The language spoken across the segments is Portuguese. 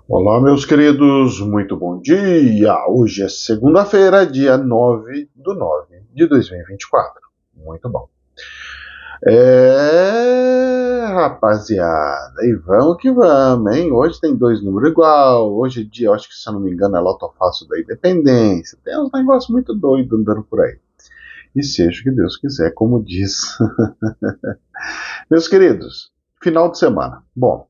Olá, meus queridos, muito bom dia! Hoje é segunda-feira, dia 9/9/2024. Muito bom. Rapaziada, e vamos que vamos, hein? Hoje tem dois números igual. Hoje é dia, acho que se eu não me engano, é Loto Fácil da Independência. Tem uns negócios muito doidos andando por aí. E seja o que Deus quiser, como diz. Meus queridos, final de semana. Bom,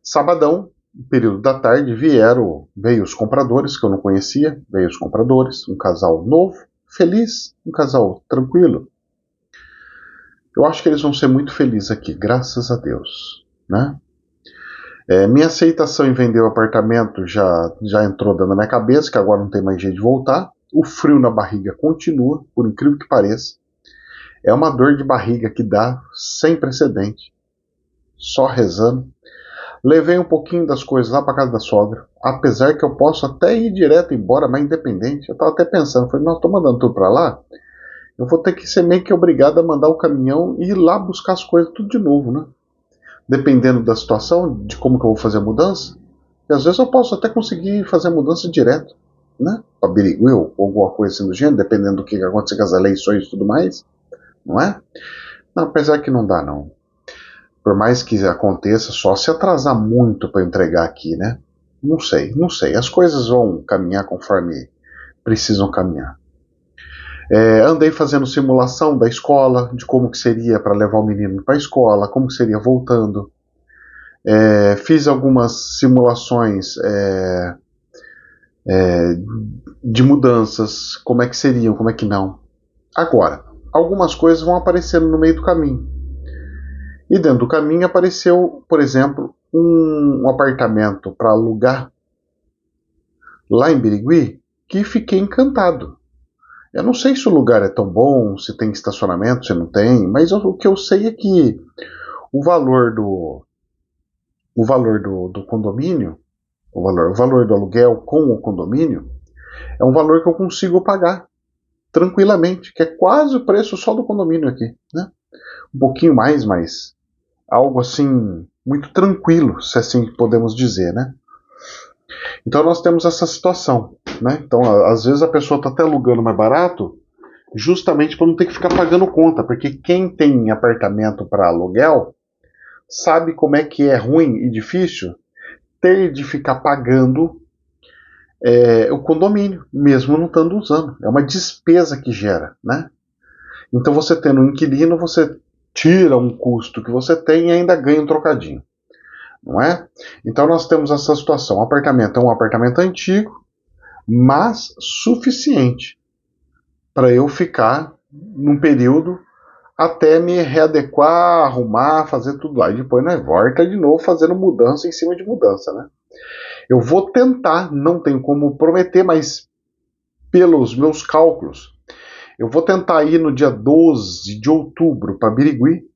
sabadão, período da tarde, veio os compradores que eu não conhecia, veio os compradores, um casal novo, feliz, um casal tranquilo. Eu acho que eles vão ser muito felizes aqui, graças a Deus, né? Minha aceitação em vender o apartamento já entrou dando na minha cabeça, que agora não tem mais jeito de voltar. O frio na barriga continua, por incrível que pareça. É uma dor de barriga que dá sem precedente, só rezando. Levei um pouquinho das coisas lá para casa da sogra, apesar que eu posso até ir direto embora, mas independente. Eu estava até pensando, falei, não, estou mandando tudo para lá, eu vou ter que ser meio que obrigado a mandar o caminhão e ir lá buscar as coisas tudo de novo, né? Dependendo da situação, de como que eu vou fazer a mudança. E às vezes eu posso até conseguir fazer a mudança direto, né? Para Birigui ou alguma coisa assim do gênero, dependendo do que acontecer com as eleições e tudo mais, não é? Não, apesar que não dá, não. Por mais que aconteça, só se atrasar muito para entregar aqui, né? Não sei. As coisas vão caminhar conforme precisam caminhar. Andei fazendo simulação da escola, de como que seria para levar o menino para a escola, como que seria voltando. Fiz algumas simulações de mudanças, como é que seriam, como é que não. Agora, algumas coisas vão aparecendo no meio do caminho. E dentro do caminho apareceu, por exemplo, um apartamento para alugar lá em Birigui que fiquei encantado. Eu não sei se o lugar é tão bom, se tem estacionamento, se não tem, mas o que eu sei é que o valor do condomínio, o valor do aluguel com o condomínio, é um valor que eu consigo pagar tranquilamente, que é quase o preço só do condomínio aqui, né? Um pouquinho mais, mas algo assim muito tranquilo, se assim podemos dizer, né? Então nós temos essa situação, né? Então às vezes a pessoa está até alugando mais barato, justamente para não ter que ficar pagando conta, porque quem tem apartamento para aluguel sabe como é que é ruim e difícil ter de ficar pagando o condomínio, mesmo não estando usando. É uma despesa que gera, né? Então você tendo um inquilino, você tira um custo que você tem e ainda ganha um trocadinho, não é? Então nós temos essa situação. O apartamento é um apartamento antigo, mas suficiente para eu ficar num período até me readequar, arrumar, fazer tudo lá. E depois nós volta de novo fazendo mudança em cima de mudança, né? Eu vou tentar, não tenho como prometer, mas pelos meus cálculos, eu vou tentar ir no dia 12 de outubro para Birigui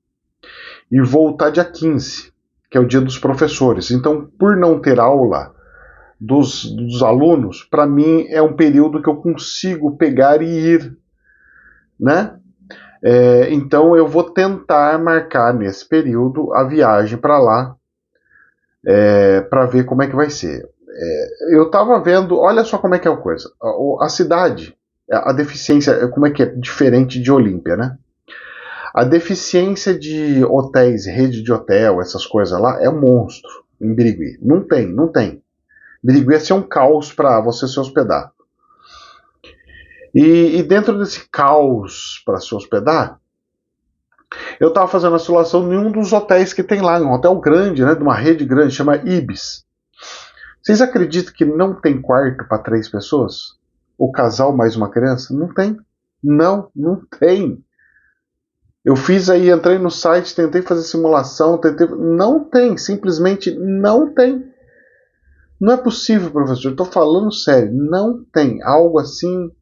e voltar dia 15, que é o dia dos professores. Então, por não ter aula dos alunos, para mim é um período que eu consigo pegar e ir, né? Então eu vou tentar marcar nesse período a viagem para lá, para ver como é que vai ser. Eu estava vendo, olha só como é que é a coisa. A cidade, a deficiência, como é que é diferente de Olímpia, né? A deficiência de hotéis, rede de hotel, essas coisas lá, é um monstro em Birigui. Não tem. Birigui é ser um caos para você se hospedar. E dentro desse caos para se hospedar, eu estava fazendo a simulação em um dos hotéis que tem lá, um hotel grande, né, de uma rede grande, chama Ibis. Vocês acreditam que não tem quarto para 3 pessoas? O casal mais uma criança? Não tem. Não tem. Eu fiz aí, entrei no site, tentei fazer simulação, não tem, simplesmente não tem. Não é possível, professor, estou falando sério, não tem. Algo assim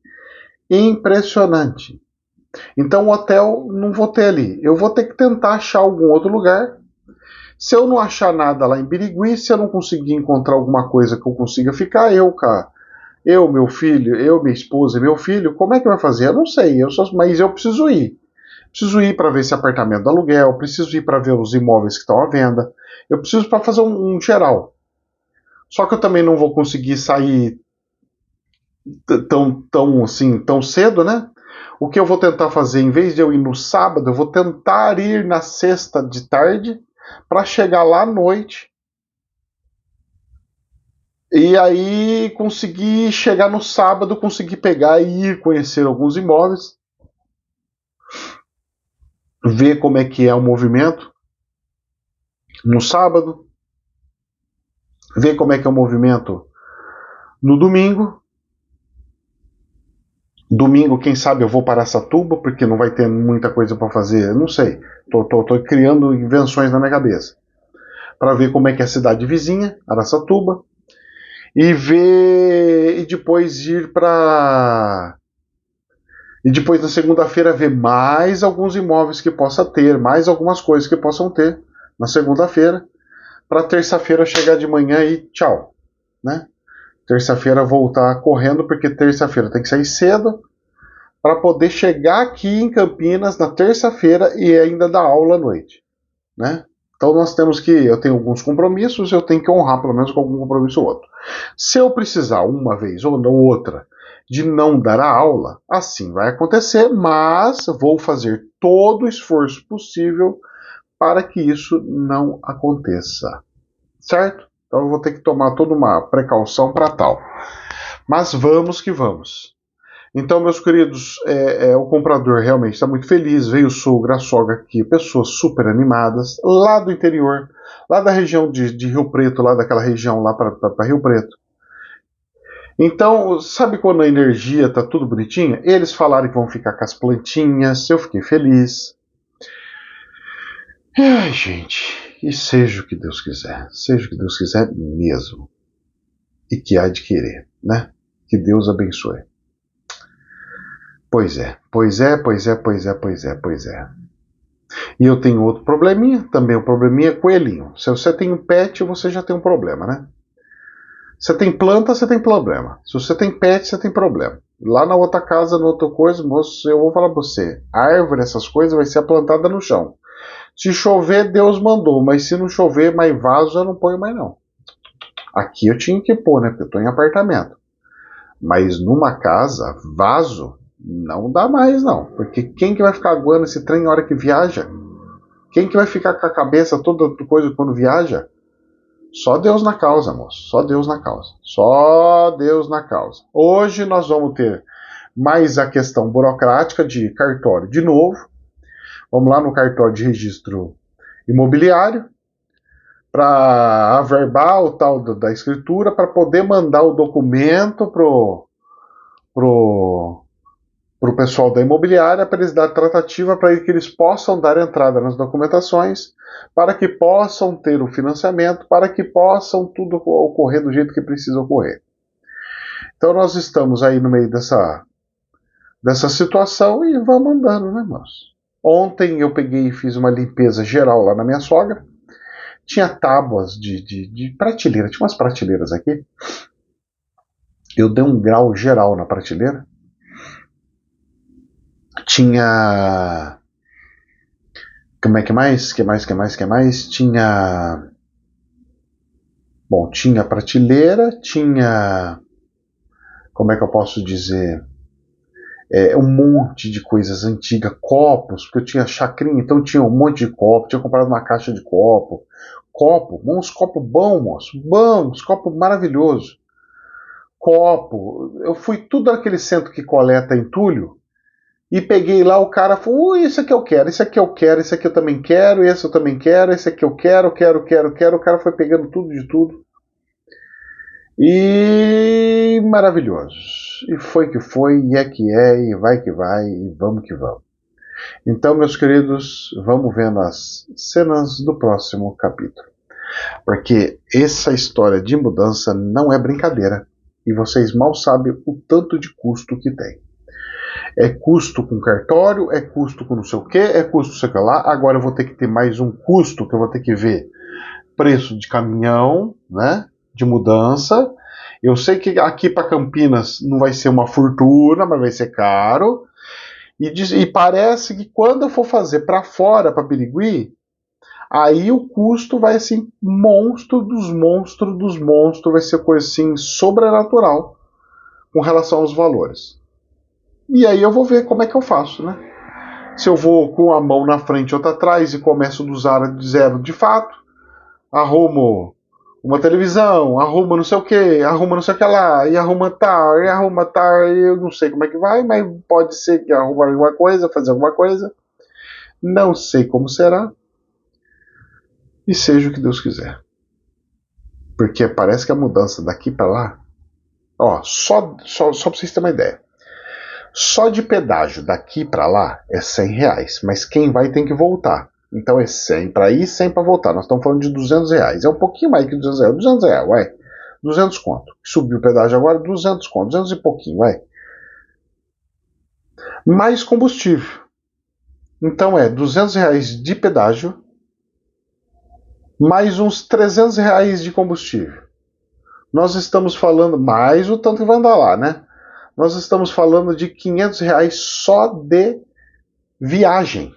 impressionante. Então o hotel não vou ter ali. Eu vou ter que tentar achar algum outro lugar. Se eu não achar nada lá em Birigui, se eu não conseguir encontrar alguma coisa que eu consiga ficar, meu filho, minha esposa e meu filho, como é que vai fazer? Eu não sei, mas eu preciso ir. Preciso ir para ver esse apartamento do aluguel, preciso ir para ver os imóveis que estão à venda. Eu preciso para fazer um geral. Só que eu também não vou conseguir sair tão cedo, né? O que eu vou tentar fazer, em vez de eu ir no sábado, eu vou tentar ir na sexta de tarde para chegar lá à noite e aí conseguir chegar no sábado, conseguir pegar e ir conhecer alguns imóveis, ver como é que é o movimento no sábado, ver como é que é o movimento no domingo. Domingo, quem sabe eu vou para Araçatuba, porque não vai ter muita coisa para fazer, não sei. Tô criando invenções na minha cabeça. Para ver como é que é a cidade vizinha, Araçatuba, e ver e depois ir para e depois na segunda-feira ver mais alguns imóveis que possa ter, mais algumas coisas que possam ter na segunda-feira, para terça-feira chegar de manhã e tchau, né? Terça-feira voltar correndo, porque terça-feira tem que sair cedo para poder chegar aqui em Campinas na terça-feira e ainda dar aula à noite, né? Então nós temos que, eu tenho alguns compromissos, eu tenho que honrar pelo menos com algum compromisso ou outro. Se eu precisar uma vez ou outra de não dar a aula, assim vai acontecer, mas vou fazer todo o esforço possível para que isso não aconteça, certo? Então eu vou ter que tomar toda uma precaução para tal. Mas vamos que vamos. Então, meus queridos, o comprador realmente está muito feliz. Veio o sogro, a sogra aqui, pessoas super animadas, lá do interior, lá da região de Rio Preto, lá daquela região lá para Rio Preto. Então, sabe quando a energia está tudo bonitinha? Eles falaram que vão ficar com as plantinhas, eu fiquei feliz. Ai, gente, e seja o que Deus quiser, seja o que Deus quiser mesmo. E que há de querer, né? Que Deus abençoe. Pois é, pois é, pois é, pois é, pois é, pois é. E eu tenho outro probleminha, também o probleminha é coelhinho. Se você tem um pet, você já tem um problema, né? Você tem planta, você tem problema. Se você tem pet, você tem problema. Lá na outra casa, na outra coisa, moço, eu vou falar pra você. Árvore, essas coisas, vai ser plantada no chão. Se chover, Deus mandou. Mas se não chover, mais vaso, eu não ponho mais não. Aqui eu tinha que pôr, né? Porque eu tô em apartamento. Mas numa casa, vaso, não dá mais não. Porque quem que vai ficar aguando esse trem na hora que viaja? Quem que vai ficar com a cabeça toda coisa quando viaja? Só Deus na causa, moço. Só Deus na causa. Só Deus na causa. Hoje nós vamos ter mais a questão burocrática de cartório de novo. Vamos lá no cartório de registro imobiliário para averbar o tal da escritura para poder mandar o documento pro pessoal da imobiliária para eles dar tratativa para que eles possam dar entrada nas documentações, para que possam ter o financiamento, para que possam tudo ocorrer do jeito que precisa ocorrer. Então nós estamos aí no meio dessa situação e vamos andando, né, moço? Ontem eu peguei e fiz uma limpeza geral lá na minha sogra. Tinha tábuas de prateleira, tinha umas prateleiras aqui. Eu dei um grau geral na prateleira. Tinha. Como é que mais? Que mais? Tinha. Bom, tinha prateleira, tinha. Como é que eu posso dizer? Um monte de coisas antigas, copos, porque eu tinha chacrinha, então tinha um monte de copo, tinha comprado uma caixa de copo. Uns copos bons, moço, bons, copos maravilhosos. Copo, eu fui tudo aquele centro que coleta entulho e peguei lá, o cara falou, isso aqui eu quero, isso aqui eu quero, isso aqui eu também quero, esse eu também quero, esse aqui eu quero, o cara foi pegando tudo de tudo. E maravilhoso. E foi que foi, e e vai que vai, e vamos que vamos. Então, meus queridos, vamos vendo as cenas do próximo capítulo. Porque essa história de mudança não é brincadeira. E vocês mal sabem o tanto de custo que tem. É custo com cartório, é custo com não sei o que, é custo sei lá. Agora eu vou ter que ter mais um custo que eu vou ter que ver preço de caminhão, né? De mudança. Eu sei que aqui para Campinas não vai ser uma fortuna, mas vai ser caro. E parece que quando eu for fazer para fora, para Birigui, Aí o custo vai assim, monstro dos monstros dos monstros, vai ser coisa assim sobrenatural com relação aos valores. E aí eu vou ver como é que eu faço, né? Se eu vou com a mão na frente e outra atrás e começo do zero de fato, arrumo uma televisão, arruma não sei o que, arruma não sei o que lá, e arruma tal, eu não sei como é que vai, mas pode ser que arruma alguma coisa, fazer alguma coisa. Não sei como será. E seja o que Deus quiser. Porque parece que a mudança daqui para lá, ó, só pra vocês terem uma ideia. Só de pedágio daqui para lá é R$100, mas quem vai tem que voltar. Então é 100 para ir, 100 para voltar. Nós estamos falando de R$200. É um pouquinho mais que R$200. R$200, vai. 200 conto. Subiu o pedágio agora, 200 conto. 200 e pouquinho, vai. Mais combustível. Então é R$200 de pedágio, mais uns R$300 de combustível. Nós estamos falando, mais o tanto que vai andar lá, né? Nós estamos falando de R$500 só de viagem.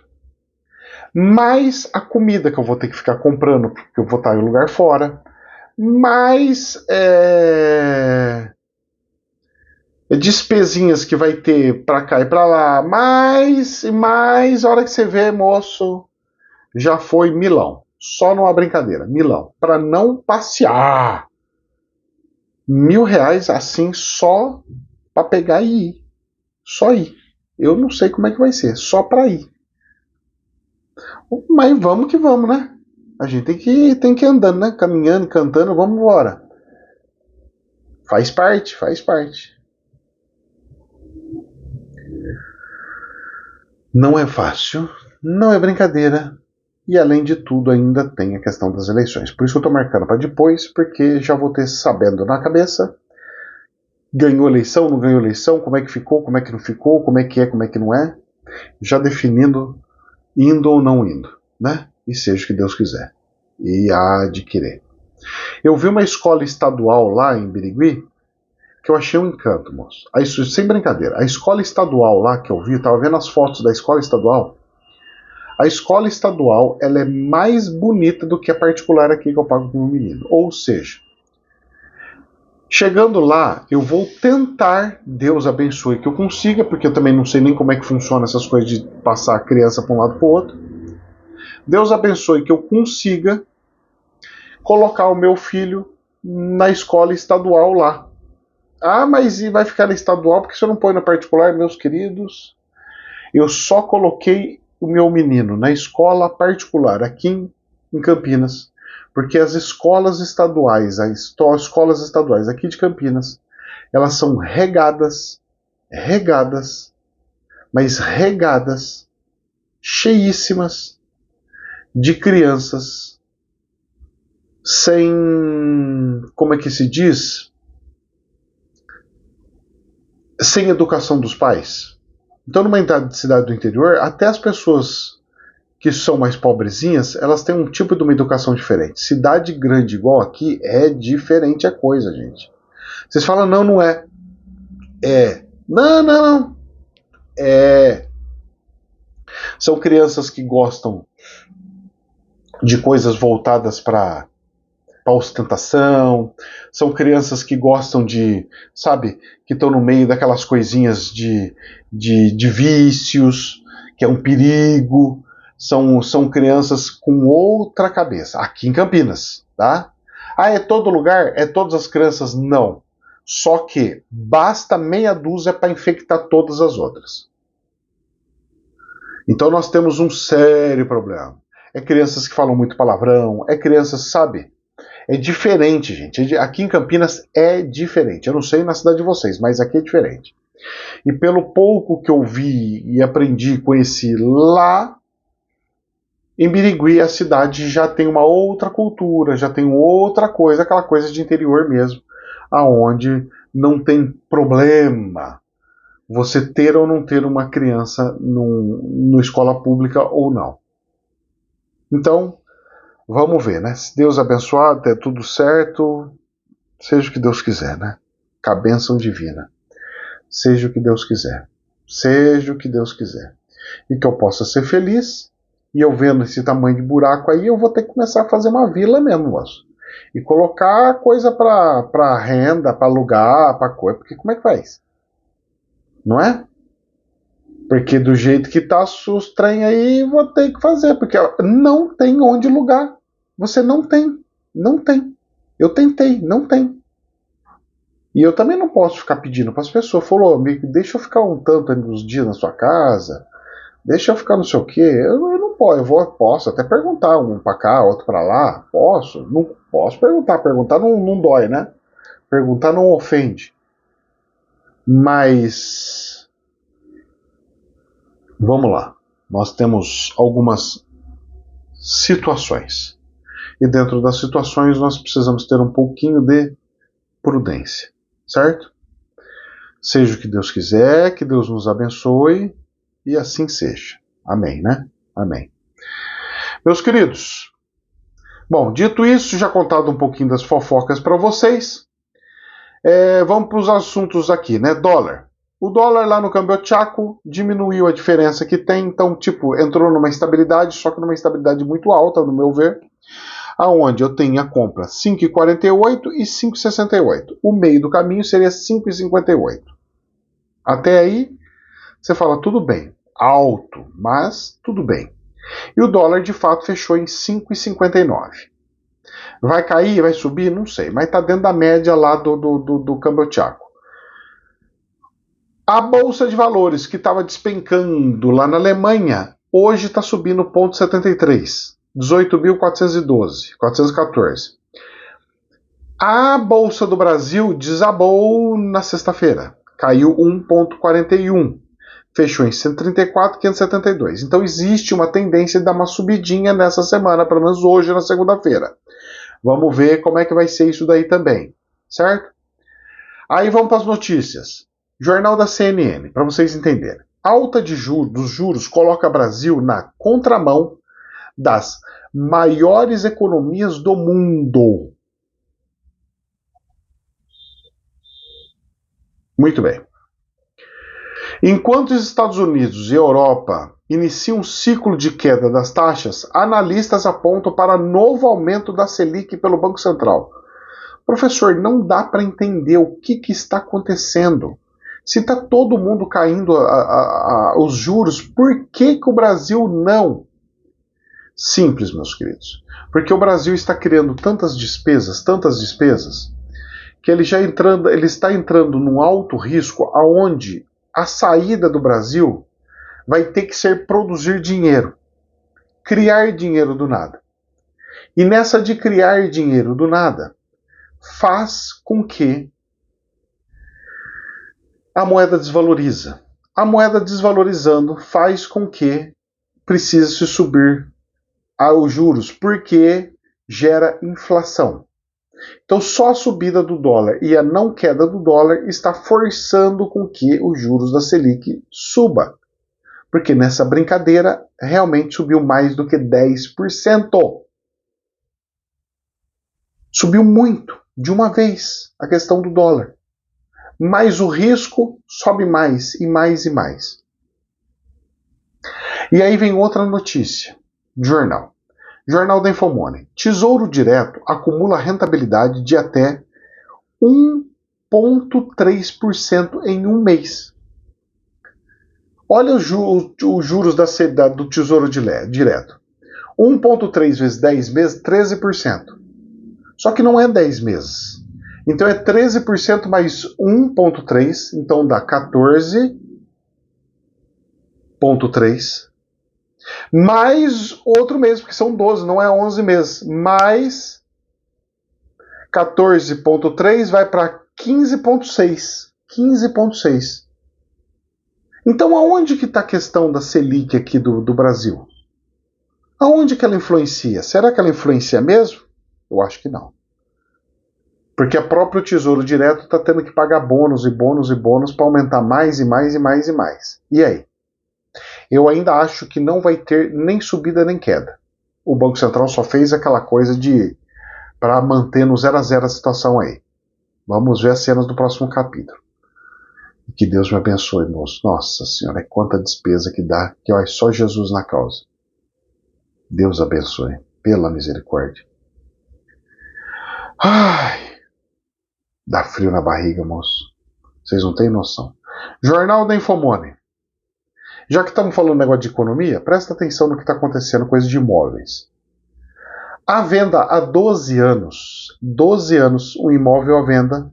Mais a comida que eu vou ter que ficar comprando, porque eu vou estar em um lugar fora. Mais despesinhas que vai ter para cá e para lá. Mais, a hora que você vê, moço, já foi milão. Só numa brincadeira, milão. Para não passear. R$1.000 assim só para pegar e ir. Só ir. Eu não sei como é que vai ser, só para ir. Mas vamos que vamos, né? A gente tem que ir andando, né? Caminhando, cantando, vamos embora. Faz parte, faz parte. Não é fácil, não é brincadeira. E além de tudo, ainda tem a questão das eleições. Por isso que eu estou marcando para depois, porque já vou ter sabendo na cabeça. Ganhou eleição, não ganhou eleição, como é que ficou, como é que não ficou, como é que não é. Já definindo, indo ou não indo, né? E seja o que Deus quiser. E há de querer. Eu vi uma escola estadual lá em Birigui, que eu achei um encanto, moço. Aí, sem brincadeira, a escola estadual lá que eu vi, eu tava vendo as fotos da escola estadual. A escola estadual, ela é mais bonita do que a particular aqui que eu pago com o meu menino. Ou seja, chegando lá, eu vou tentar, Deus abençoe que eu consiga, porque eu também não sei nem como é que funciona essas coisas de passar a criança para um lado para o outro. Deus abençoe que eu consiga colocar o meu filho na escola estadual lá. Ah, mas e vai ficar na estadual porque você não põe na particular, meus queridos? Eu só coloquei o meu menino na escola particular aqui em Campinas, porque as escolas estaduais, as escolas estaduais aqui de Campinas, elas são regadas, mas regadas, cheíssimas de crianças sem, como é que se diz? Sem educação dos pais. Então, numa cidade do interior, até as pessoas que são mais pobrezinhas, elas têm um tipo de uma educação diferente. Cidade grande igual aqui é diferente a coisa, gente. Vocês falam, não, não é. É. Não. É. São crianças que gostam de coisas voltadas para ostentação, são crianças que gostam de, sabe, que estão no meio daquelas coisinhas de vícios, que é um perigo, são crianças com outra cabeça, aqui em Campinas, tá? Ah, é todo lugar? É todas as crianças? Não. Só que basta meia dúzia para infectar todas as outras. Então nós temos um sério problema. É crianças que falam muito palavrão, é crianças, sabe? É diferente, gente. Aqui em Campinas é diferente. Eu não sei na cidade de vocês, mas aqui é diferente. E pelo pouco que eu vi e aprendi, conheci lá, em Birigui a cidade já tem uma outra cultura, já tem outra coisa, aquela coisa de interior mesmo, aonde não tem problema você ter ou não ter uma criança no escola pública ou não. Então, vamos ver, né? Se Deus abençoar, der tudo certo, seja o que Deus quiser, né? Com a bênção divina. Seja o que Deus quiser. Seja o que Deus quiser. E que eu possa ser feliz E eu vendo esse tamanho de buraco aí, eu vou ter que começar a fazer uma vila mesmo, moço. E colocar coisa para renda, para alugar, para coisa. Porque como é que faz? Não é? Porque do jeito que tá os trem aí, vou ter que fazer. Porque não tem onde alugar. Você não tem. Não tem. Eu tentei, não tem. E eu também não posso ficar pedindo para as pessoas. Falou, deixa eu ficar um tanto nos dias na sua casa. Deixa eu ficar não sei o quê. Eu não posso. Posso até perguntar um para cá, outro para lá. Posso. Não posso perguntar. Perguntar não dói, né? Perguntar não ofende. Mas vamos lá. Nós temos algumas situações. E dentro das situações nós precisamos ter um pouquinho de prudência. Certo? Seja o que Deus quiser, que Deus nos abençoe e assim seja. Amém, né? Amém. Meus queridos, bom, dito isso, já contado um pouquinho das fofocas para vocês, vamos para os assuntos aqui, né? Dólar. O dólar lá no câmbio Chaco diminuiu a diferença que tem, então, tipo, entrou numa estabilidade, só que numa estabilidade muito alta, no meu ver, aonde eu tenho a compra 5,48 e 5,68. O meio do caminho seria 5,58. Até aí, você fala, tudo bem, alto, mas tudo bem. E o dólar, de fato, fechou em 5,59. Vai cair, vai subir? Não sei, mas está dentro da média lá do câmbio Chaco. A Bolsa de Valores, que estava despencando lá na Alemanha, hoje está subindo 0,73. 18.414. A Bolsa do Brasil desabou na sexta-feira. Caiu 1,41. Fechou em 134.572. Então existe uma tendência de dar uma subidinha nessa semana, pelo menos hoje, na segunda-feira. Vamos ver como é que vai ser isso daí também. Certo? Aí vamos para as notícias. Jornal da CNN, para vocês entenderem. Alta dos juros coloca o Brasil na contramão das maiores economias do mundo. Muito bem. Enquanto os Estados Unidos e Europa iniciam um ciclo de queda das taxas, analistas apontam para novo aumento da Selic pelo Banco Central. Professor, não dá para entender o que está acontecendo. Se está todo mundo caindo os juros, por que o Brasil não? Simples, meus queridos. Porque o Brasil está criando tantas despesas, que ele está entrando num alto risco aonde a saída do Brasil vai ter que ser produzir dinheiro. Criar dinheiro do nada. E nessa de criar dinheiro do nada, faz com que a moeda desvaloriza. A moeda desvalorizando faz com que precise se subir aos juros, porque gera inflação. Então só a subida do dólar e a não queda do dólar está forçando com que os juros da Selic suba. Porque nessa brincadeira realmente subiu mais do que 10%. Subiu muito, de uma vez, a questão do dólar. Mas o risco sobe mais e mais e mais. E aí vem outra notícia. Jornal da Infomoney. Tesouro Direto acumula rentabilidade de até 1,3% em um mês. Olha os juros do Tesouro Direto. 1,3 vezes 10 meses, 13%. Só que não é 10 meses. Então é 13% mais 1,3, então dá 14,3. Mais outro mês, porque são 12, não é 11 meses. Mais 14,3 vai para 15,6. 15,6. Então aonde que está a questão da Selic aqui do Brasil? Aonde que ela influencia? Será que ela influencia mesmo? Eu acho que não. Porque o próprio Tesouro Direto está tendo que pagar bônus para aumentar mais e mais e mais e mais. E aí? Eu ainda acho que não vai ter nem subida nem queda. O Banco Central só fez aquela coisa para manter no 0 a 0 a situação aí. Vamos ver as cenas do próximo capítulo. Que Deus me abençoe, moço. Nossa Senhora, é quanta despesa que dá, que é só Jesus na causa. Deus abençoe, pela misericórdia. Ai, dá frio na barriga, moço. Vocês não têm noção. Jornal da Infomone. Já que estamos falando negócio de economia, presta atenção no que está acontecendo com coisa de imóveis. À venda há 12 anos, um imóvel à venda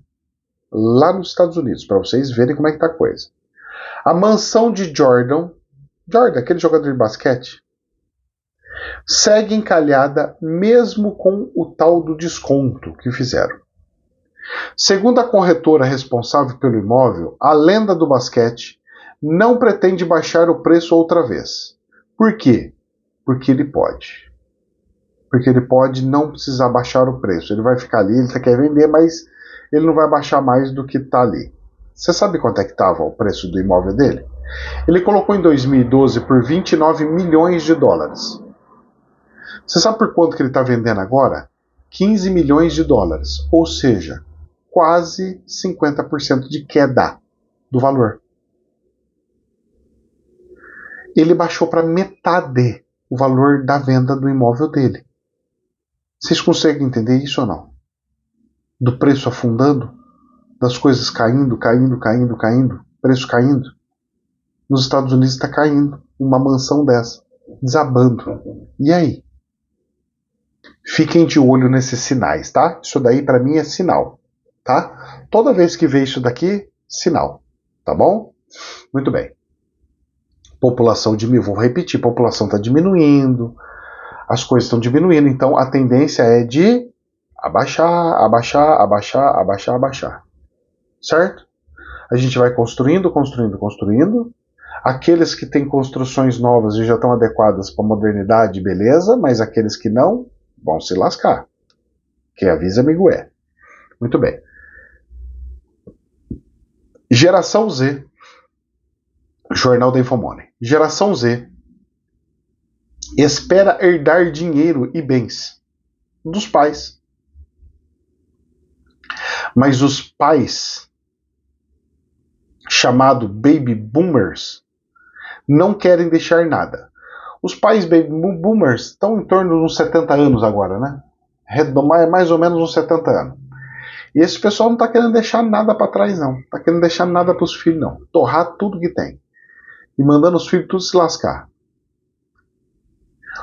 lá nos Estados Unidos, para vocês verem como é que tá a coisa. A mansão de Jordan, aquele jogador de basquete, segue encalhada mesmo com o tal do desconto que fizeram. Segundo a corretora responsável pelo imóvel, a lenda do basquete não pretende baixar o preço outra vez. Por quê? Porque ele pode. Porque ele pode não precisar baixar o preço. Ele vai ficar ali, ele quer vender, mas ele não vai baixar mais do que está ali. Você sabe quanto é que estava o preço do imóvel dele? Ele colocou em 2012 por 29 milhões de dólares. Você sabe por quanto que ele está vendendo agora? 15 milhões de dólares. Ou seja, quase 50% de queda do valor. Ele baixou para metade o valor da venda do imóvel dele. Vocês conseguem entender isso ou não? Do preço afundando, das coisas caindo, preço caindo. Nos Estados Unidos está caindo uma mansão dessa, desabando. E aí? Fiquem de olho nesses sinais, tá? Isso daí para mim é sinal, tá? Toda vez que vê isso daqui, sinal, tá bom? Muito bem. População diminuindo, vou repetir, população está diminuindo, as coisas estão diminuindo, então a tendência é de abaixar. Certo? A gente vai construindo. Aqueles que têm construções novas e já estão adequadas para a modernidade, beleza, mas aqueles que não, vão se lascar. Quem avisa, amigo é. Muito bem. Geração Z. Jornal da Infomone. Geração Z espera herdar dinheiro e bens dos pais. Mas os pais, chamado Baby Boomers, não querem deixar nada. Os pais Baby Boomers estão em torno de uns 70 anos agora, né? Mais ou menos uns 70 anos. E esse pessoal não está querendo deixar nada para trás, não. Não está querendo deixar nada para os filhos, não. Torrar tudo que tem. E mandando os filhos tudo se lascar.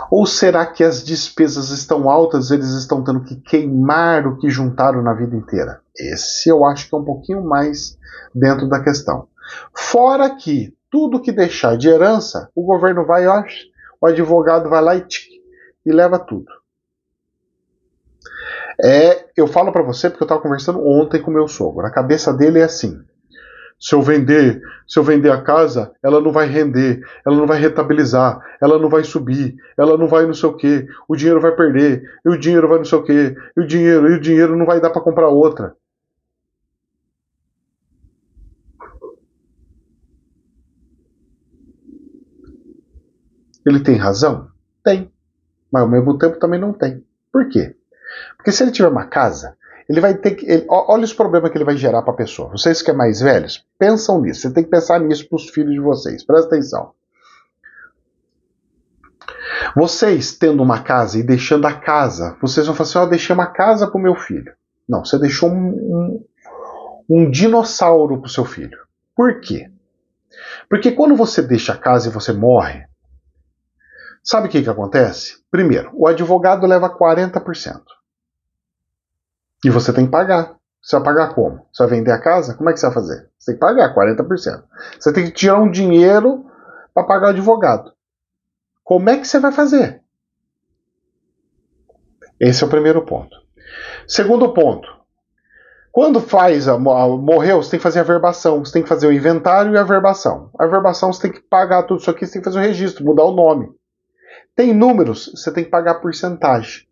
Ou será que as despesas estão altas, eles estão tendo que queimar o que juntaram na vida inteira? Esse eu acho que é um pouquinho mais dentro da questão. Fora que tudo que deixar de herança, o governo vai, o advogado vai lá e leva tudo. Eu falo para você porque eu estava conversando ontem com meu sogro. A cabeça dele é assim: se eu vender a casa, ela não vai render, ela não vai rentabilizar, ela não vai subir, ela não vai não sei o quê, o dinheiro vai perder, e o dinheiro vai não sei o quê, e o dinheiro não vai dar para comprar outra. Ele tem razão? Tem. Mas ao mesmo tempo também não tem. Por quê? Porque se ele tiver uma casa, ele vai ter que. Olha os problemas que ele vai gerar para a pessoa. Vocês que é mais velhos, pensam nisso. Você tem que pensar nisso para os filhos de vocês. Presta atenção. Vocês tendo uma casa e deixando a casa, vocês vão falar assim: eu deixei uma casa para o meu filho. Não, você deixou um dinossauro para o seu filho. Por quê? Porque quando você deixa a casa e você morre, sabe o que acontece? Primeiro, o advogado leva 40%. E você tem que pagar. Você vai pagar como? Você vai vender a casa? Como é que você vai fazer? Você tem que pagar 40%. Você tem que tirar um dinheiro para pagar o advogado. Como é que você vai fazer? Esse é o primeiro ponto. Segundo ponto. Quando morreu, você tem que fazer a averbação. Você tem que fazer o inventário e a averbação. A averbação você tem que pagar tudo isso aqui, você tem que fazer o registro, mudar o nome. Tem números, você tem que pagar porcentagem.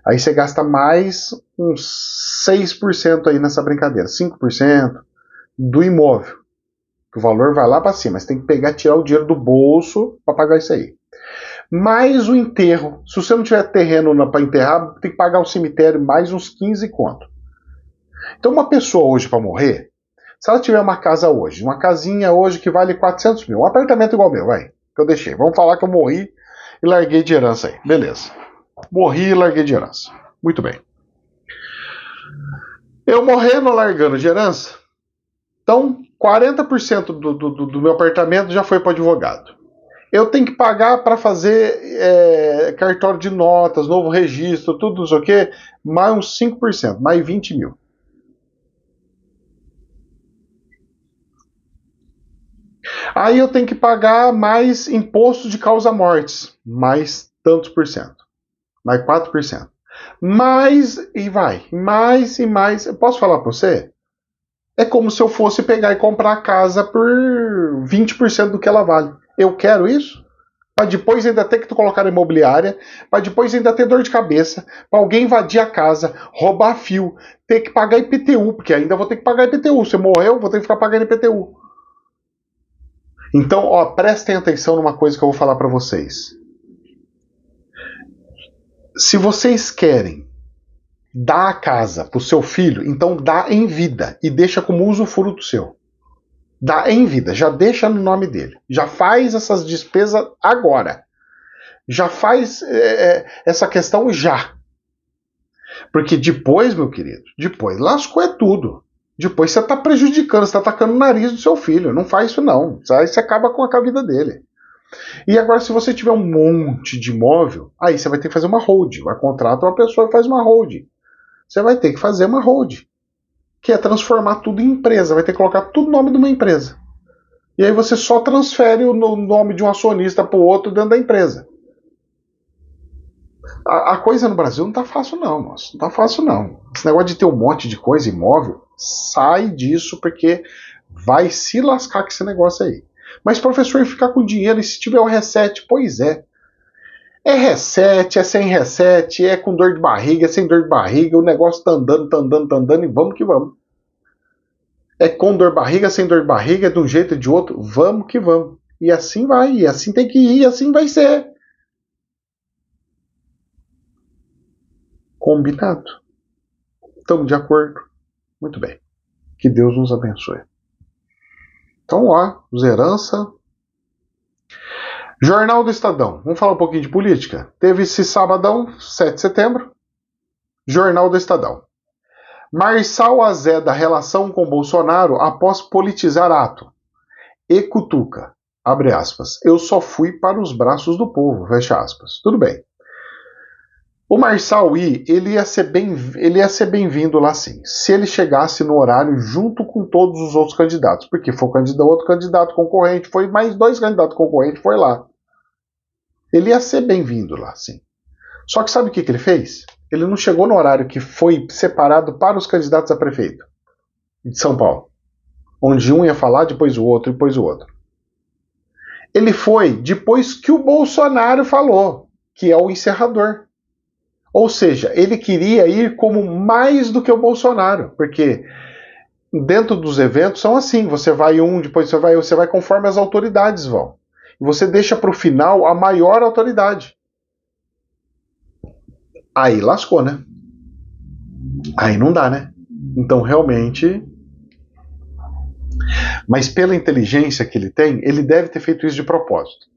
Aí você gasta mais uns 6% aí nessa brincadeira, 5% do imóvel. O valor vai lá para cima, você tem que tirar o dinheiro do bolso para pagar isso aí. Mais o enterro. Se você não tiver terreno para enterrar, tem que pagar o cemitério mais uns 15 conto. Então uma pessoa hoje para morrer, se ela tiver uma casa hoje, uma casinha hoje que vale 400 mil, um apartamento igual meu, vai, que eu deixei. Vamos falar que eu morri e larguei de herança aí. Beleza. Morri e larguei de herança. Muito bem. Eu morrendo largando de herança, então 40% do meu apartamento já foi para advogado. Eu tenho que pagar para fazer cartório de notas, novo registro, tudo isso aqui, mais uns 5%, mais 20 mil. Aí eu tenho que pagar mais imposto de causa-mortes, mais tantos por cento, mais 4%. Mais e vai, mais e mais. Eu posso falar para você? É como se eu fosse pegar e comprar a casa por 20% do que ela vale. Eu quero isso? Para depois ainda ter que colocar na imobiliária, para depois ainda ter dor de cabeça, para alguém invadir a casa, roubar fio, ter que pagar IPTU, porque ainda vou ter que pagar IPTU. Se morreu, vou ter que ficar pagando IPTU. Então, ó, prestem atenção numa coisa que eu vou falar para vocês. Se vocês querem dar a casa pro seu filho, então dá em vida e deixa como usufruto seu. Dá em vida, já deixa no nome dele. Já faz essas despesas agora. Já faz essa questão já. Porque depois, meu querido, depois lascou é tudo. Depois você está prejudicando, você está atacando o nariz do seu filho. Não faz isso não. Aí você acaba com a vida dele. E agora, se você tiver um monte de imóvel, aí você vai ter que fazer uma hold. Vai contratar uma pessoa e faz uma hold. Você vai ter que fazer uma hold, que é transformar tudo em empresa. Vai ter que colocar tudo no nome de uma empresa. E aí você só transfere o nome de um acionista para o outro dentro da empresa. A coisa no Brasil não tá fácil não, moço. Não tá fácil não. Esse negócio de ter um monte de coisa imóvel, sai disso porque vai se lascar com esse negócio aí. Mas professor, ficar com dinheiro e se tiver o reset, pois é. É reset, é sem reset, é com dor de barriga, é sem dor de barriga, o negócio tá andando e vamos que vamos. É com dor de barriga, sem dor de barriga, é de um jeito ou de outro, vamos que vamos. E assim vai, e assim tem que ir, e assim vai ser. Combinado. Estamos de acordo? Muito bem. Que Deus nos abençoe. Então, ó, herança. Jornal do Estadão. Vamos falar um pouquinho de política? Teve esse sabadão, 7 de setembro. Jornal do Estadão. Marçal azeda relação com Bolsonaro após politizar ato. E cutuca. Abre aspas. Eu só fui para os braços do povo. Fecha aspas. Tudo bem. O Marçal ele ia ser bem-vindo lá sim, se ele chegasse no horário junto com todos os outros candidatos, porque foi outro candidato concorrente, foi mais 2 candidatos concorrentes, foi lá. Ele ia ser bem-vindo lá sim. Só que sabe o que ele fez? Ele não chegou no horário que foi separado para os candidatos a prefeito de São Paulo, onde um ia falar, depois o outro, depois o outro. Ele foi depois que o Bolsonaro falou, que é o encerrador. Ou seja, ele queria ir como mais do que o Bolsonaro, porque dentro dos eventos são assim, você vai depois você vai conforme as autoridades vão. E você deixa para o final a maior autoridade. Aí lascou, né? Aí não dá, né? Então realmente... Mas pela inteligência que ele tem, ele deve ter feito isso de propósito.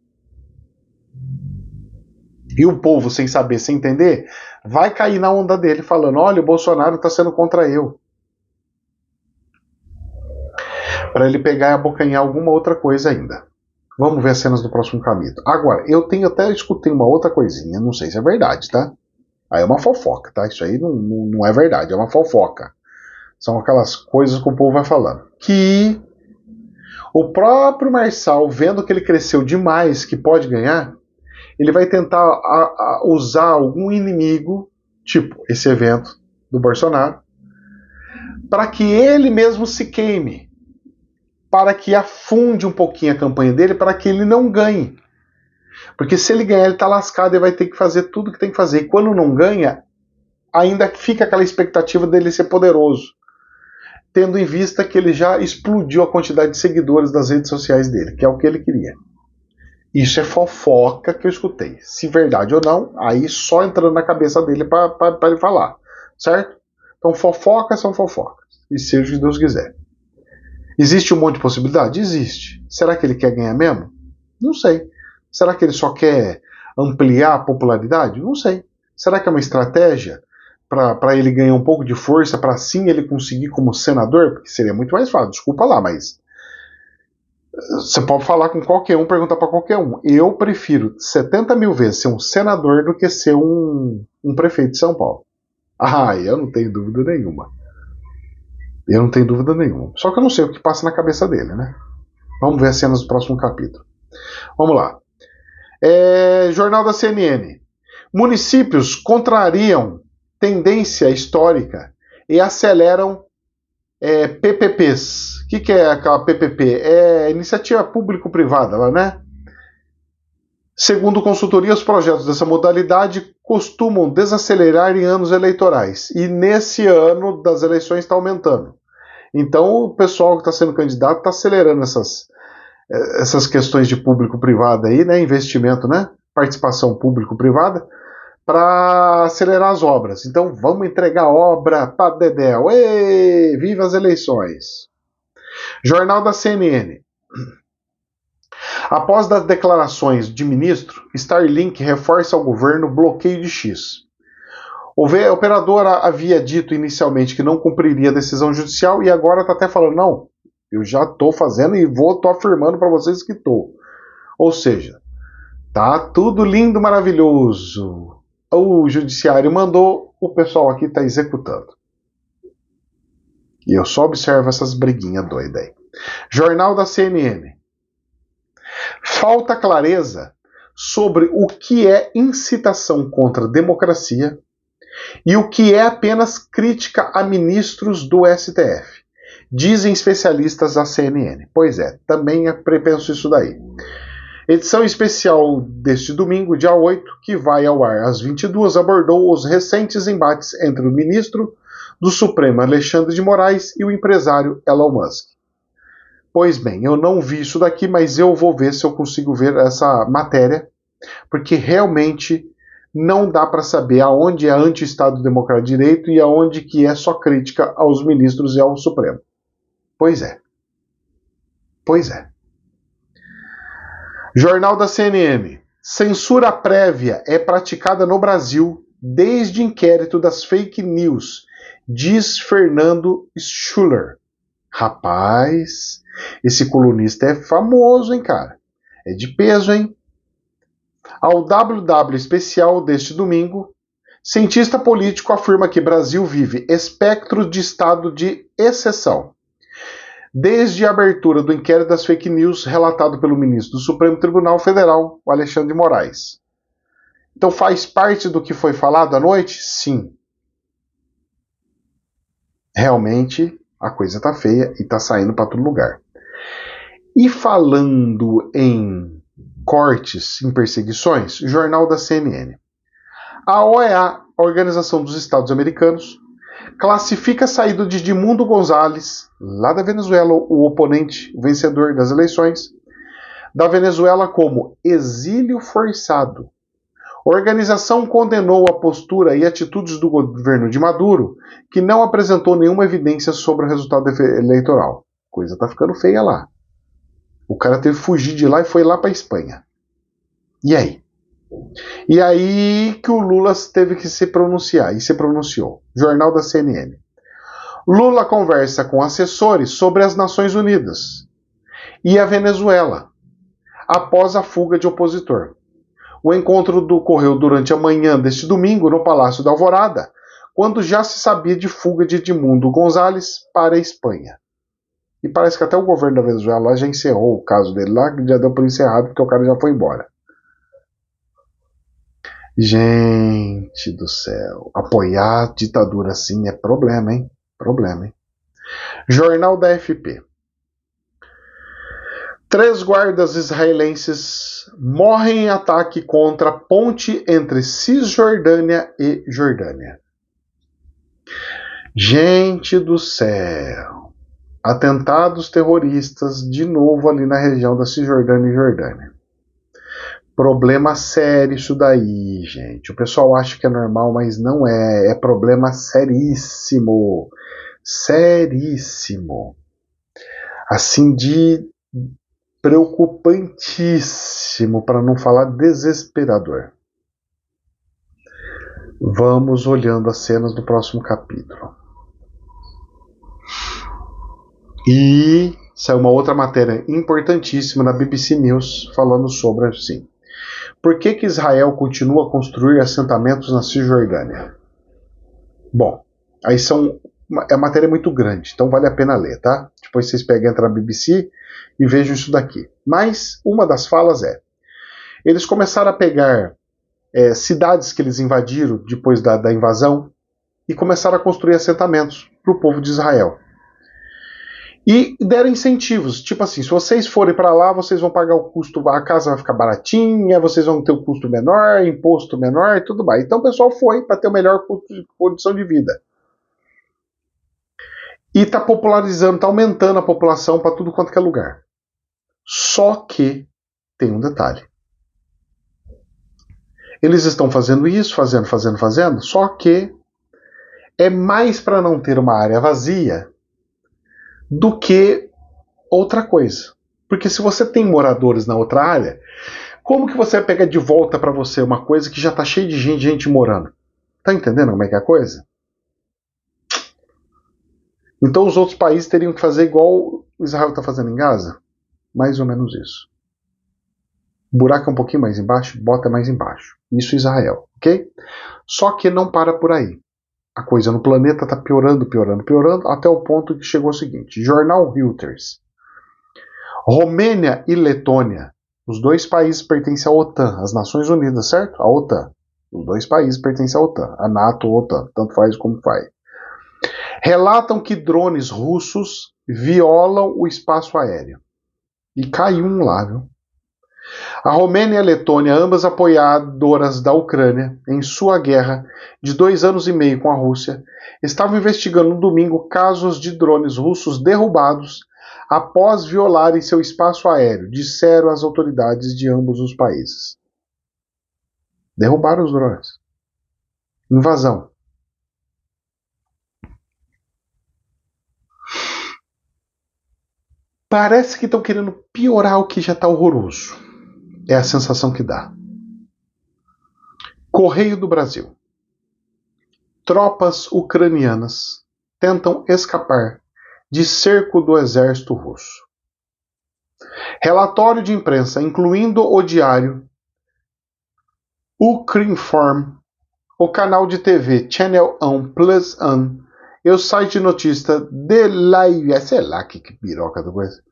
E o povo, sem saber, sem entender, vai cair na onda dele, falando, olha, o Bolsonaro está sendo contra eu. Para ele pegar e abocanhar alguma outra coisa ainda. Vamos ver as cenas do próximo capítulo. Agora, eu até escutei uma outra coisinha, não sei se é verdade, tá? Aí é uma fofoca, tá? Isso aí não é verdade, é uma fofoca. São aquelas coisas que o povo vai falando. Que o próprio Marçal, vendo que ele cresceu demais, que pode ganhar, ele vai tentar usar algum inimigo, tipo esse evento do Bolsonaro, para que ele mesmo se queime, para que afunde um pouquinho a campanha dele, para que ele não ganhe. Porque se ele ganhar, ele está lascado e vai ter que fazer tudo que tem que fazer. E quando não ganha, ainda fica aquela expectativa dele ser poderoso, tendo em vista que ele já explodiu a quantidade de seguidores das redes sociais dele, que é o que ele queria. Isso é fofoca que eu escutei. Se verdade ou não, aí só entrando na cabeça dele para ele falar. Certo? Então fofocas são fofocas. E seja o que Deus quiser. Existe um monte de possibilidade? Existe. Será que ele quer ganhar mesmo? Não sei. Será que ele só quer ampliar a popularidade? Não sei. Será que é uma estratégia para ele ganhar um pouco de força, para assim ele conseguir como senador? Porque seria muito mais fácil, desculpa lá, mas você pode falar com qualquer um, perguntar para qualquer um. Eu prefiro 70 mil vezes ser um senador do que ser um prefeito de São Paulo. Ah, eu não tenho dúvida nenhuma. Eu não tenho dúvida nenhuma. Só que eu não sei o que passa na cabeça dele, né? Vamos ver as cenas do próximo capítulo. Vamos lá. Jornal da CNN. Municípios contrariam tendência histórica e aceleram PPPs. O que é aquela PPP? É iniciativa público-privada, lá, né? Segundo consultoria, os projetos dessa modalidade costumam desacelerar em anos eleitorais. E nesse ano das eleições está aumentando. Então o pessoal que está sendo candidato está acelerando essas questões de público-privado aí, né? Investimento, né? Participação público-privada, para acelerar as obras. Então vamos entregar obra para Dedéu. Ei, viva as eleições! Jornal da CNN. Após das declarações de ministro, Starlink reforça ao governo bloqueio de X. A operadora havia dito inicialmente que não cumpriria a decisão judicial e agora está até falando, não, eu já estou fazendo e estou afirmando para vocês que estou. Ou seja, tá tudo lindo, maravilhoso. O judiciário mandou, o pessoal aqui está executando. E eu só observo essas briguinhas doidas aí. Jornal da CNN. Falta clareza sobre o que é incitação contra a democracia e o que é apenas crítica a ministros do STF. Dizem especialistas da CNN. Pois é, também penso isso daí. Edição especial deste domingo, dia 8, que vai ao ar às 22h, abordou os recentes embates entre o ministro do Supremo Alexandre de Moraes e o empresário Elon Musk. Pois bem, eu não vi isso daqui, mas eu vou ver se eu consigo ver essa matéria, porque realmente não dá para saber aonde é anti-Estado Democrático de Direito e aonde que é só crítica aos ministros e ao Supremo. Pois é. Pois é. Jornal da CNN. Censura prévia é praticada no Brasil desde inquérito das fake news, diz Fernando Schuller. Rapaz, esse colunista é famoso, hein, cara? É de peso, hein? Ao WW especial deste domingo, cientista político afirma que Brasil vive espectro de estado de exceção. Desde a abertura do inquérito das fake news relatado pelo ministro do Supremo Tribunal Federal, o Alexandre de Moraes. Então faz parte do que foi falado à noite? Sim. Realmente a coisa tá feia e tá saindo para todo lugar. E falando em cortes, em perseguições, Jornal da CNN. A OEA, a Organização dos Estados Americanos, classifica a saída de Edmundo Gonzalez, lá da Venezuela, o oponente vencedor das eleições, da Venezuela como exílio forçado. A organização condenou a postura e atitudes do governo de Maduro, que não apresentou nenhuma evidência sobre o resultado eleitoral. Coisa tá ficando feia lá. O cara teve que fugir de lá e foi lá para a Espanha. E aí? E aí que o Lula teve que se pronunciar, e se pronunciou. Jornal da CNN. Lula conversa com assessores sobre as Nações Unidas e a Venezuela, após a fuga de opositor. O encontro ocorreu durante a manhã deste domingo no Palácio da Alvorada, quando já se sabia de fuga de Edmundo Gonzalez para a Espanha. E parece que até o governo da Venezuela já encerrou o caso dele lá, já deu por encerrado porque o cara já foi embora. Gente do céu, apoiar a ditadura assim é problema, hein? Problema, hein? Jornal da FP. 3 guardas israelenses morrem em ataque contra a ponte entre Cisjordânia e Jordânia. Gente do céu. Atentados terroristas de novo ali na região da Cisjordânia e Jordânia. Problema sério isso daí, gente. O pessoal acha que é normal, mas não é. É problema seríssimo. Seríssimo. Assim, de preocupantíssimo, para não falar desesperador. Vamos olhando as cenas do próximo capítulo. E saiu uma outra matéria importantíssima na BBC News falando sobre assim. Por que Israel continua a construir assentamentos na Cisjordânia? Bom, aí é uma matéria muito grande, então vale a pena ler, tá? Depois vocês pegam, entram na BBC e vejam isso daqui. Mas uma das falas eles começaram a pegar cidades que eles invadiram depois da invasão e começaram a construir assentamentos para o povo de Israel. E deram incentivos, tipo assim, se vocês forem para lá, vocês vão pagar o custo, a casa vai ficar baratinha, vocês vão ter o custo menor, imposto menor e tudo mais. Então o pessoal foi para ter o melhor condição de vida. E está popularizando, está aumentando a população para tudo quanto que é lugar. Só que tem um detalhe. Eles estão fazendo isso, fazendo, só que é mais para não ter uma área vazia do que outra coisa. Porque se você tem moradores na outra área, como que você vai pegar de volta para você uma coisa que já está cheia de gente morando? Tá entendendo como é que é a coisa? Então os outros países teriam que fazer igual Israel está fazendo em Gaza? Mais ou menos isso. O buraco é um pouquinho mais embaixo, bota mais embaixo. Isso Israel, ok? Só que não para por aí. A coisa no planeta está piorando, até o ponto que chegou o seguinte. Jornal Reuters. Romênia e Letônia, os dois países pertencem à OTAN, às Nações Unidas, certo? A OTAN. Os dois países pertencem à OTAN, a NATO ou OTAN, tanto faz como faz. Relatam que drones russos violam o espaço aéreo. E caiu um lá, viu? A Romênia e a Letônia, ambas apoiadoras da Ucrânia em sua guerra de 2 anos e meio com a Rússia, estavam investigando no domingo casos de drones russos derrubados após violarem seu espaço aéreo, disseram as autoridades de ambos os países. Derrubaram os drones. Invasão. Parece que estão querendo piorar o que já está horroroso. É a sensação que dá. Correio do Brasil. Tropas ucranianas tentam escapar de cerco do exército russo. Relatório de imprensa, incluindo o diário Ukrinform, o canal de TV Channel 1 Plus 1 e o site de notícia de Live, sei lá que piroca do coisa.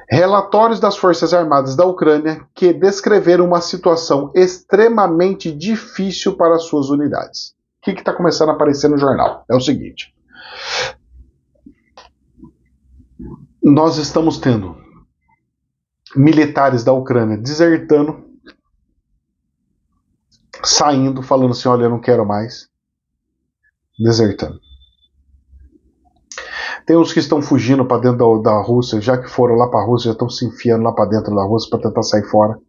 Relatórios das Forças Armadas da Ucrânia que descreveram uma situação extremamente difícil para suas unidades. O que está começando a aparecer no jornal? É o seguinte. Nós estamos tendo militares da Ucrânia desertando, saindo, falando assim, olha, eu não quero mais. Desertando. Tem os que estão fugindo para dentro da Rússia, já que foram lá para a Rússia, já estão se enfiando lá para dentro da Rússia para tentar sair fora.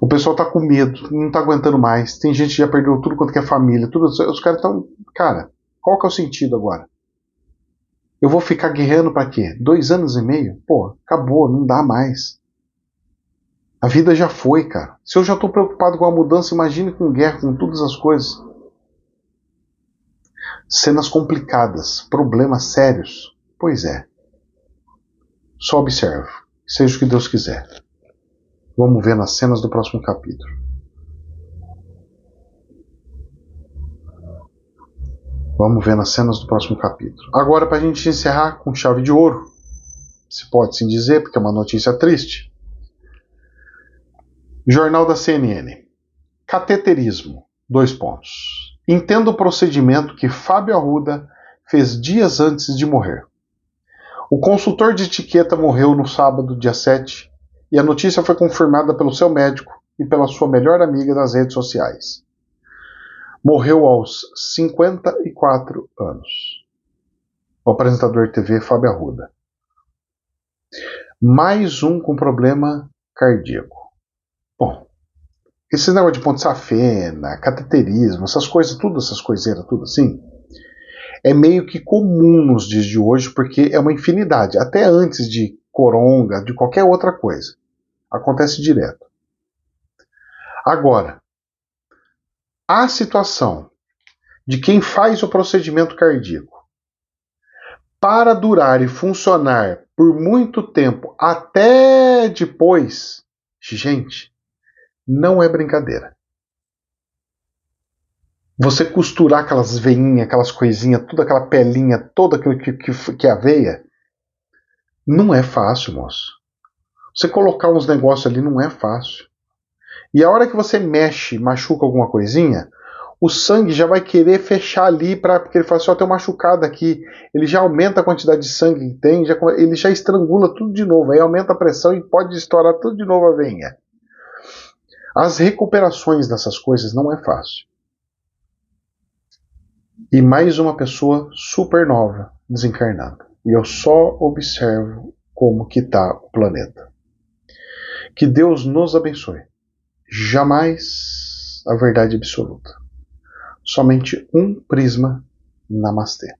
O pessoal tá com medo, não tá aguentando mais. Tem gente que já perdeu tudo quanto que é família. Tudo, os caras estão... Cara, qual que é o sentido agora? Eu vou ficar guerreando para quê? 2 anos e meio? Pô, acabou, não dá mais. A vida já foi, cara. Se eu já tô preocupado com a mudança, imagine com guerra, com todas as coisas. Cenas complicadas, problemas sérios. Pois é. Só observo. Seja o que Deus quiser. Vamos ver nas cenas do próximo capítulo. Vamos ver nas cenas do próximo capítulo. Agora, para a gente encerrar com chave de ouro, se pode sim dizer, porque é uma notícia triste. Jornal da CNN. Cateterismo. 2 pontos. Entenda o procedimento que Fábio Arruda fez dias antes de morrer. O consultor de etiqueta morreu no sábado, dia 7, e a notícia foi confirmada pelo seu médico e pela sua melhor amiga nas redes sociais. Morreu aos 54 anos. O apresentador de TV Fábio Arruda. Mais um com problema cardíaco. Bom, esse negócio de ponte safena, cateterismo, essas coisas, tudo essas coiseiras, tudo assim, é meio que comum nos dias de hoje, porque é uma infinidade. Até antes de coronga, de qualquer outra coisa. Acontece direto. Agora, a situação de quem faz o procedimento cardíaco para durar e funcionar por muito tempo até depois, gente, não é brincadeira. Você costurar aquelas veinhas, aquelas coisinhas, toda aquela pelinha, toda aquilo que é a veia, não é fácil, moço. Você colocar uns negócios ali não é fácil. E a hora que você mexe, machuca alguma coisinha, o sangue já vai querer fechar ali, porque ele fala assim, ó, tem um machucado aqui. Ele já aumenta a quantidade de sangue que tem, ele já estrangula tudo de novo, aí aumenta a pressão e pode estourar tudo de novo a veinha. As recuperações dessas coisas não é fácil. E mais uma pessoa super nova desencarnando. E eu só observo como que está o planeta. Que Deus nos abençoe. Jamais a verdade absoluta. Somente um prisma. Namastê.